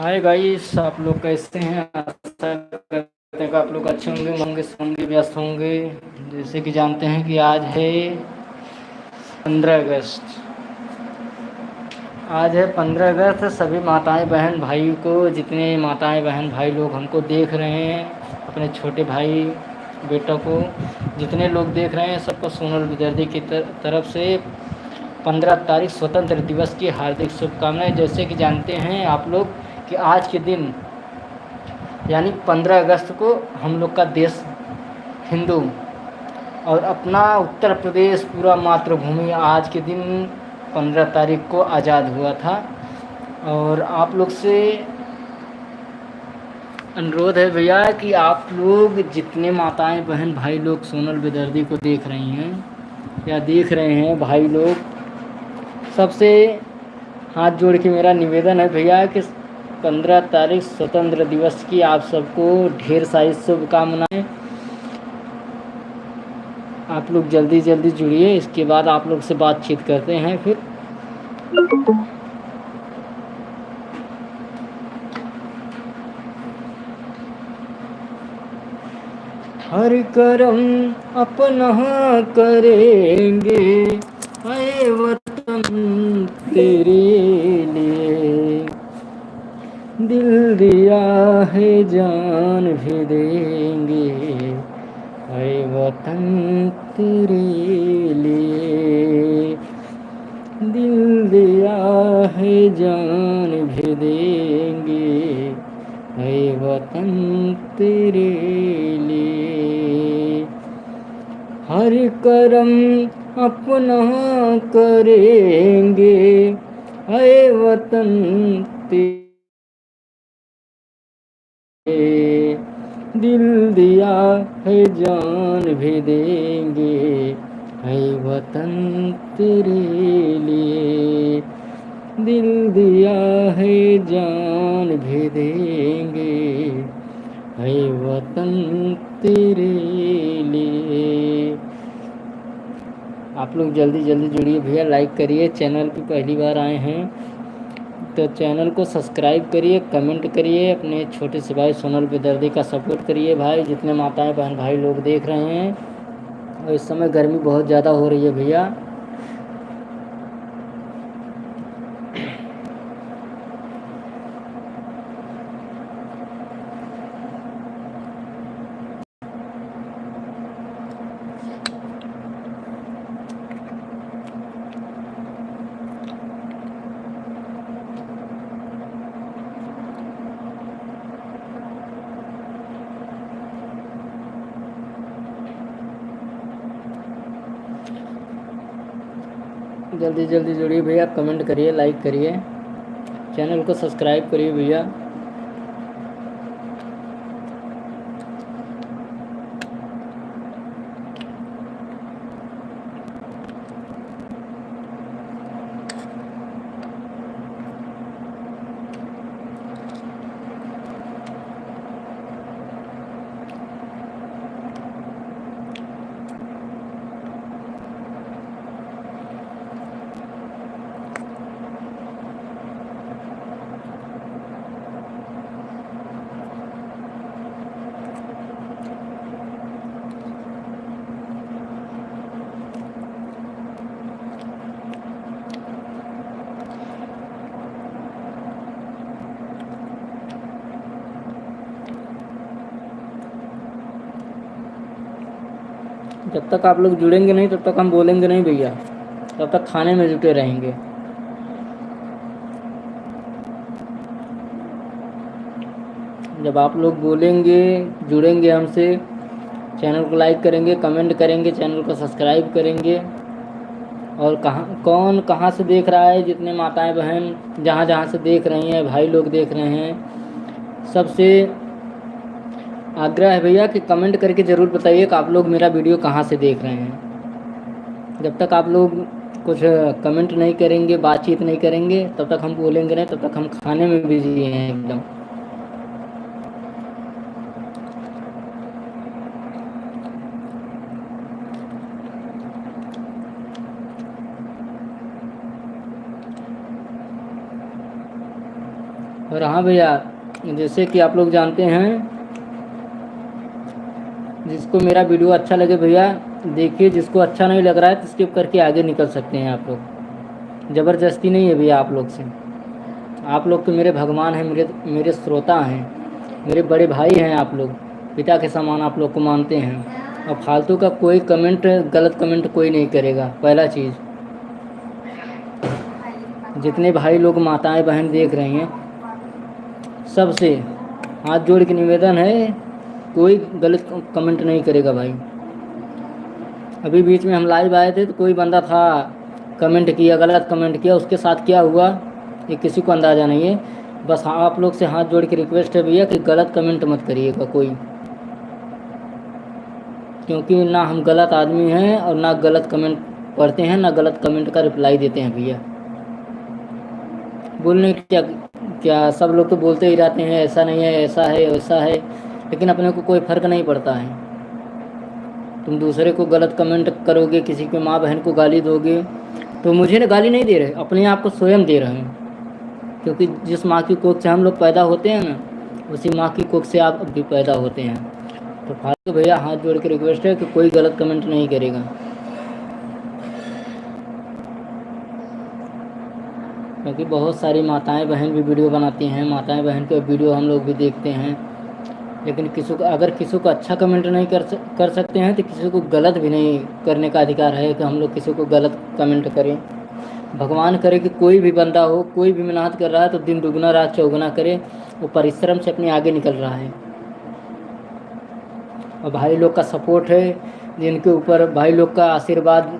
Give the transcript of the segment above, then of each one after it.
Hi guys, आप लोग कैसे हैं? आशा करते हैं कि आप लोग अच्छे होंगे व्यस्त होंगे। जैसे कि जानते हैं कि आज है 15 अगस्त। आज है 15 अगस्त। सभी माताएं बहन भाई को, जितने माताएं बहन भाई लोग हमको देख रहे हैं, अपने छोटे भाई बेटा को जितने लोग देख रहे हैं, सबको सोनल विदर्दी की तरफ से 15 तारीख स्वतंत्र दिवस की हार्दिक शुभकामनाएं। जैसे कि जानते हैं आप लोग कि आज के दिन यानी 15 अगस्त को हम लोग का देश हिंदू और अपना उत्तर प्रदेश पूरा मातृभूमि आज के दिन 15 तारीख को आज़ाद हुआ था। और आप लोग से अनुरोध है भैया कि आप लोग जितने माताएं बहन भाई लोग सोनल बेदर्दी को देख रही हैं या देख रहे हैं भाई लोग, सबसे हाथ जोड़ के मेरा निवेदन है भैया कि 15 तारीख स्वतंत्र दिवस की आप सबको ढेर सारी शुभकामनाएं। आप लोग जल्दी जल्दी जुड़िए, इसके बाद आप लोग से बातचीत करते हैं फिर। हर करम अपना करेंगे, ऐ वतन तेरे लिए दिल दिया है जान भी देंगे, ऐ वतन तेरे लिए दिल दिया है जान भी देंगे, ऐ वतन तेरे लिए हर करम अपना करेंगे, ऐ वतन तेरे दिल दिया है जान भी देंगे, ऐ वतन तेरे लिए दिल दिया है जान भी देंगे, ऐ वतन तेरे लिए। आप लोग जल्दी जल्दी जुड़िए भैया, लाइक करिए। चैनल पे पहली बार आए हैं तो चैनल को सब्सक्राइब करिए, कमेंट करिए, अपने छोटे से भाई सोनल बेदर्दी का सपोर्ट करिए भाई। जितने माताएं बहन भाई लोग देख रहे हैं, और इस समय गर्मी बहुत ज़्यादा हो रही है भैया। जल्दी जल्दी जुड़िए भैया, कमेंट करिए, लाइक करिए, चैनल को सब्सक्राइब करिए भैया। जब तक आप लोग जुड़ेंगे नहीं तब तक हम बोलेंगे नहीं भैया, तब तक खाने में जुटे रहेंगे। जब आप लोग बोलेंगे, जुड़ेंगे हमसे, चैनल को लाइक करेंगे, कमेंट करेंगे, चैनल को सब्सक्राइब करेंगे। और कौन कहाँ से देख रहा है, जितने माताएं बहन जहाँ जहाँ से देख रही हैं, भाई लोग देख रहे हैं, सबसे आग्रह है भैया कि कमेंट करके ज़रूर बताइए कि आप लोग मेरा वीडियो कहाँ से देख रहे हैं। जब तक आप लोग कुछ कमेंट नहीं करेंगे, बातचीत नहीं करेंगे, तब तक हम बोलेंगे नहीं, तब तक हम खाने में बिजी हैं एकदम। और हाँ भैया, जैसे कि आप लोग जानते हैं, जिसको मेरा वीडियो अच्छा लगे भैया देखिए, जिसको अच्छा नहीं लग रहा है तो स्किप करके आगे निकल सकते हैं आप लोग। ज़बरदस्ती नहीं है भैया आप लोग से। आप लोग तो मेरे भगवान हैं, मेरे श्रोता हैं, मेरे बड़े भाई हैं। आप लोग पिता के समान आप लोग को मानते हैं। और फालतू का कोई कमेंट, गलत कमेंट कोई नहीं करेगा। पहला चीज़, जितने भाई लोग माताएं बहन देख रहे हैं, सबसे हाथ जोड़ के निवेदन है, कोई गलत कमेंट नहीं करेगा भाई। अभी बीच में हम लाइव आए थे तो कोई बंदा था, कमेंट किया, गलत कमेंट किया, उसके साथ क्या हुआ ये किसी को अंदाज़ा नहीं है। बस हाँ, आप लोग से हाथ जोड़ के रिक्वेस्ट है भैया कि गलत कमेंट मत करिएगा कोई, क्योंकि ना हम गलत आदमी हैं और ना गलत कमेंट पढ़ते हैं, ना गलत कमेंट का रिप्लाई देते हैं भैया। बोलने क्या क्या, सब लोग तो बोलते ही रहते हैं ऐसा नहीं है, ऐसा है, वैसा है, लेकिन अपने को कोई फ़र्क नहीं पड़ता है। तुम दूसरे को गलत कमेंट करोगे, किसी की माँ बहन को गाली दोगे, तो मुझे ना गाली नहीं दे रहे, अपने आप को स्वयं दे रहे हैं। क्योंकि जिस माँ की कोख से हम लोग पैदा होते हैं ना, उसी माँ की कोख से आप भी पैदा होते हैं। तो फालतू भैया हाथ जोड़ के रिक्वेस्ट है कि कोई गलत कमेंट नहीं करेगा, क्योंकि बहुत सारी माताएं बहन भी वीडियो बनाती हैं, माताएं बहन के वीडियो हम लोग भी देखते हैं। लेकिन किसी को, अगर किसी को अच्छा कमेंट नहीं कर सकते हैं तो किसी को गलत भी नहीं करने का अधिकार है कि हम लोग किसी को गलत कमेंट करें। भगवान करे कि कोई भी बंदा हो, कोई भी मेहनत कर रहा है तो दिन दुगना रात चौगुना करे, वो परिश्रम से अपने आगे निकल रहा है। और भाई लोग का सपोर्ट है, जिनके ऊपर भाई लोग का आशीर्वाद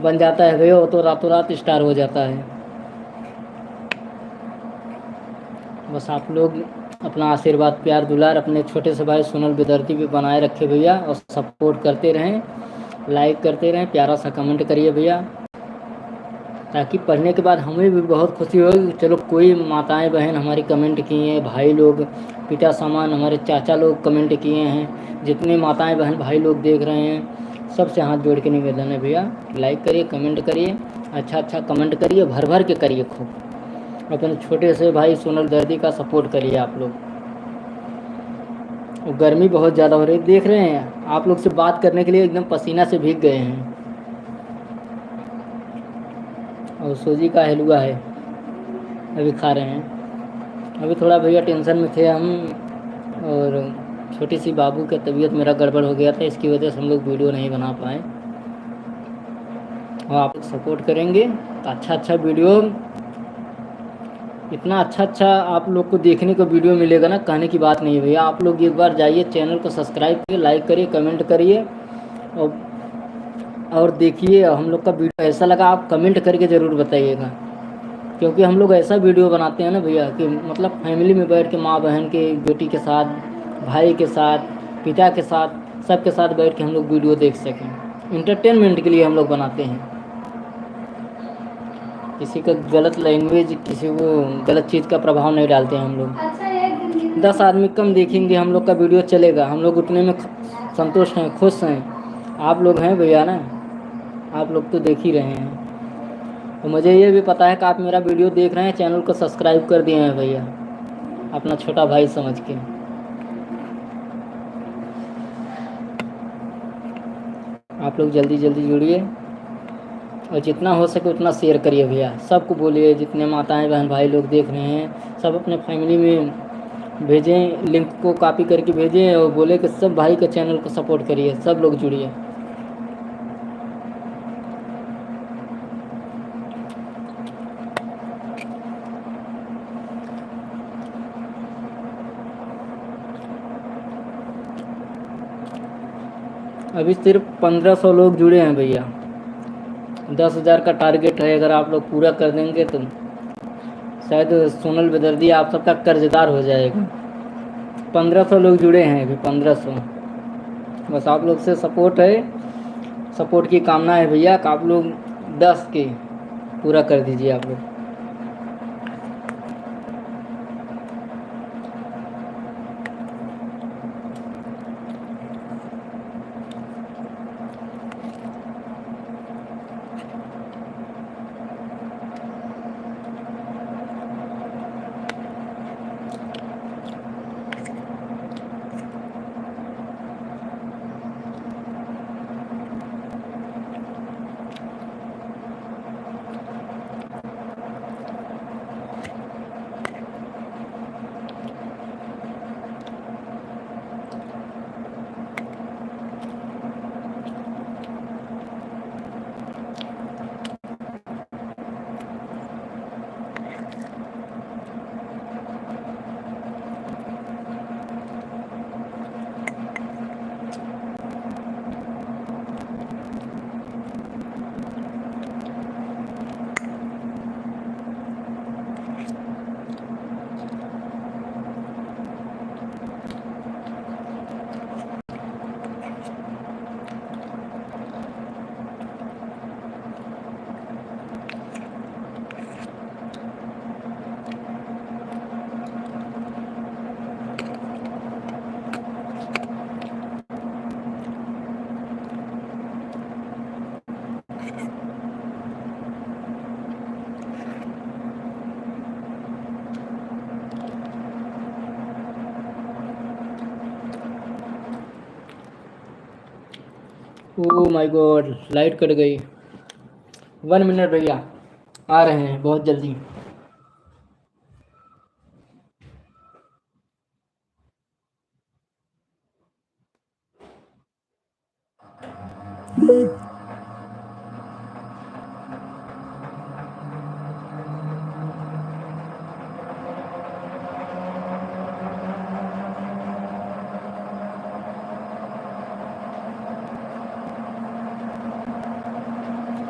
बन जाता है भैया, वो तो रातों रात स्टार हो जाता है। बस आप लोग अपना आशीर्वाद, प्यार, दुलार अपने छोटे से भाई सोनल बेदर्दी भी बनाए रखे भैया, और सपोर्ट करते रहें, लाइक करते रहें, प्यारा सा कमेंट करिए भैया, ताकि पढ़ने के बाद हमें भी बहुत खुशी होगी। चलो कोई माताएं बहन हमारी कमेंट किए हैं, भाई लोग पिता समान हमारे चाचा लोग कमेंट किए हैं, जितने माताएं बहन भाई लोग देख रहे हैं, सबसे हाथ जोड़ के निवेदन है भैया, लाइक करिए, कमेंट करिए, अच्छा अच्छा कमेंट करिए, भर भर के करिए खूब। अपने छोटे से भाई सोनल दर्दी का सपोर्ट करिए आप लोग। गर्मी बहुत ज़्यादा हो रही है, देख रहे हैं आप लोग से बात करने के लिए एकदम पसीना से भीग गए हैं। और सूजी का हलवा है, अभी खा रहे हैं। अभी थोड़ा भैया टेंशन में थे हम, और छोटी सी बाबू की तबीयत मेरा गड़बड़ हो गया था, इसकी वजह से हम लोग वीडियो नहीं बना पाए। और आप सपोर्ट करेंगे तो अच्छा अच्छा वीडियो, इतना अच्छा आप लोग को देखने को वीडियो मिलेगा ना, कहने की बात नहीं है भैया। आप लोग एक बार जाइए, चैनल को सब्सक्राइब करिए, लाइक करिए, कमेंट करिए, और देखिए हम लोग का वीडियो ऐसा लगा आप कमेंट करके ज़रूर बताइएगा। क्योंकि हम लोग ऐसा वीडियो बनाते हैं ना भैया कि मतलब फैमिली में बैठ के, माँ बहन के, बेटी के साथ, भाई के साथ, पिता के साथ, सबके साथ बैठ के हम लोग वीडियो देख सकें। इंटरटेनमेंट के लिए हम लोग बनाते हैं। किसी का गलत लैंग्वेज, किसी को गलत चीज़ का प्रभाव नहीं डालते हैं हम लोग। 10 आदमी कम देखेंगे हम लोग का वीडियो चलेगा, हम लोग उतने में संतुष्ट हैं, खुश हैं। आप लोग हैं भैया ना, आप लोग तो देख ही रहे हैं। तो मुझे ये भी पता है कि आप मेरा वीडियो देख रहे हैं, चैनल को सब्सक्राइब कर दिए हैं भैया, अपना छोटा भाई समझ के। आप लोग जल्दी जल्दी जुड़िए, और जितना हो सके उतना शेयर करिए भैया, सबको बोलिए, जितने माताएं बहन भाई लोग देख रहे हैं सब अपने फैमिली में भेजें, लिंक को कॉपी करके भेजें, और बोले कि सब भाई के चैनल को सपोर्ट करिए, सब लोग जुड़िए। अभी सिर्फ 1500 लोग जुड़े हैं भैया, 10,000 का टारगेट है। अगर आप लोग पूरा कर देंगे तो शायद सोनल बेदर्दी आप सबका कर्जदार हो जाएगा। 1500 लोग जुड़े हैं अभी, 1500। बस आप लोग से सपोर्ट है, सपोर्ट की कामना है भैया कि आप लोग 10 के पूरा कर दीजिए आप लोग। Oh my God, light cut गई। 1 मिनट भैया, आ रहे हैं बहुत जल्दी।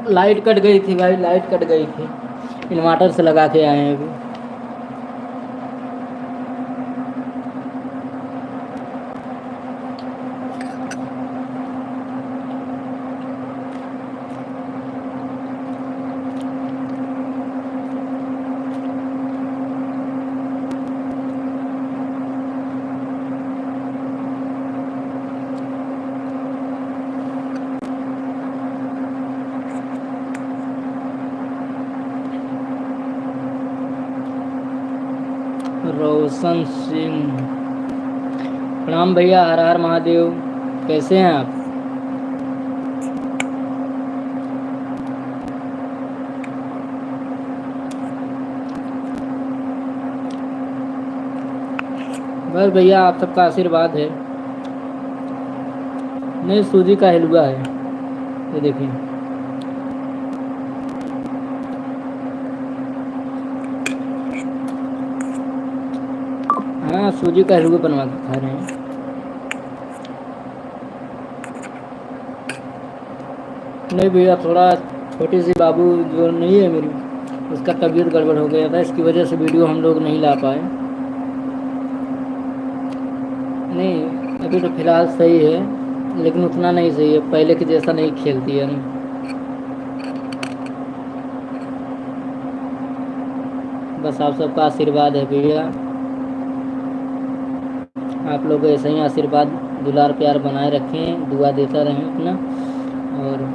लाइट कट गई थी भाई, लाइट कट गई थी। इन्वर्टर से लगा के आए हैं अभी। रोशन सिंह, प्रणाम भैया, हर हर महादेव। कैसे हैं आप? बस भैया आप सबका आशीर्वाद है। नहीं, सूजी का हलवा है, ये देखिए। हाँ, सूजी का हलवा बनवा के खा रहे हैं। नहीं भैया, थोड़ा छोटी सी बाबू जो नहीं है मेरी, उसका तबीयत गड़बड़ हो गया था, इसकी वजह से वीडियो हम लोग नहीं ला पाए। नहीं, अभी तो फिलहाल सही है, लेकिन उतना नहीं सही है, पहले के जैसा नहीं खेलती है नहीं। बस आप सबका आशीर्वाद है भैया, आप लोग ऐसे ही आशीर्वाद दुलार प्यार बनाए रखें, दुआ देता रहें अपना। और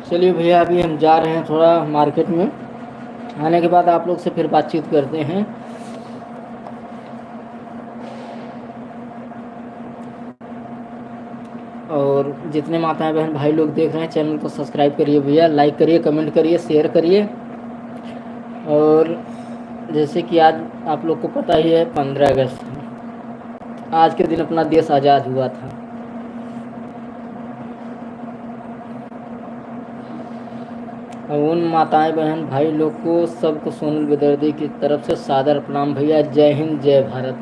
चलिए भैया, अभी हम जा रहे हैं थोड़ा मार्केट में, आने के बाद आप लोग से फिर बातचीत करते हैं। और जितने माताएं बहन भाई लोग देख रहे हैं, चैनल को सब्सक्राइब करिए भैया, लाइक करिए, कमेंट करिए, शेयर करिए। और जैसे कि आज आप लोग को पता ही है 15 अगस्त, आज के दिन अपना देश आज़ाद हुआ था। और उन माताएं बहन भाई लोग को, सबको सोनल बेदर्दी की तरफ से सादर प्रणाम भैया। जय हिंद, जय भारत।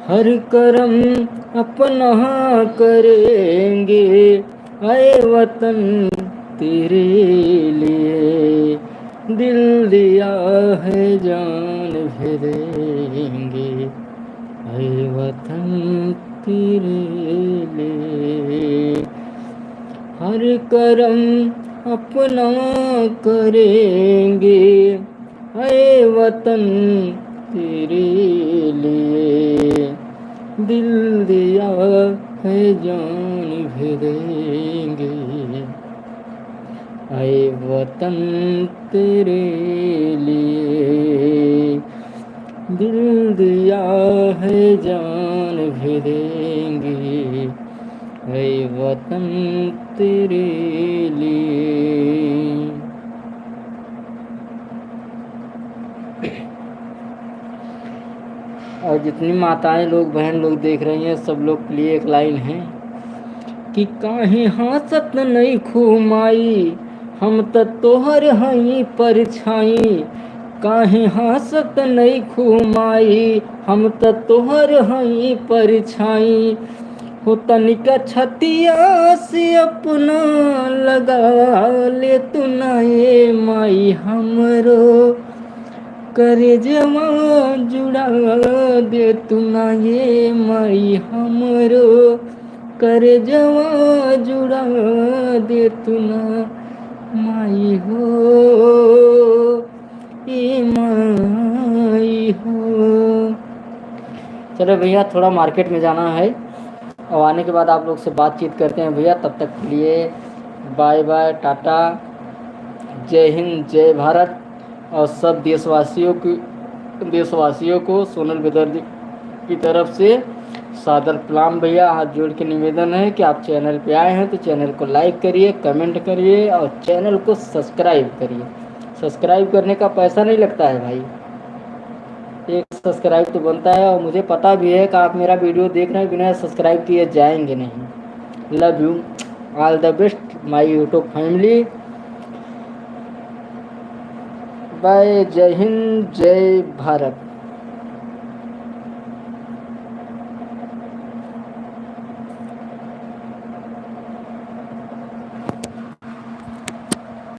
हर करम अपना करेंगे आए वतन तेरे लिए। दिल दिया है जान भी देंगे आए वतन तेरे लिए। हर करम अपना करेंगे आए वतन तेरे लिए। दिल दिया है जान भी देंगे आए वतन तेरे लिए। दिल दिया है जान भी देंगे आए वतन तेरे लिए। और जितनी माताएं लोग बहन लोग देख रही हैं सब लोग के लिए एक लाइन है कि काहे हासत नहीं खुमाई हम त तोहर हई परछाई। काहे हासत नहीं खुमाई हम त तोहर हई परछाई। हो तनिका छतिया से अपना लगा ले तू ना ये माई हमरो करे जमा जुड़ा दे तू ना ये माई हमरो करे जवा जुड़ा दे तू ना माई हो ए माई हो। चलो भैया थोड़ा मार्केट में जाना है और आने के बाद आप लोग से बातचीत करते हैं भैया। तब तक के लिए बाय बाय टाटा जय हिंद जय भारत। और सब देशवासियों को सोनल बेदर्जी की तरफ से सादर प्रणाम भैया। हाथ जोड़ के निवेदन है कि आप चैनल पे आए हैं तो चैनल को लाइक करिए कमेंट करिए और चैनल को सब्सक्राइब करिए। सब्सक्राइब करने का पैसा नहीं लगता है भाई, एक सब्सक्राइब तो बनता है। और मुझे पता भी है कि आप मेरा वीडियो देख रहे हैं बिना सब्सक्राइब किए जाएंगे नहीं। Love you all the best my YouTube family. Bye जय हिंद जय भारत।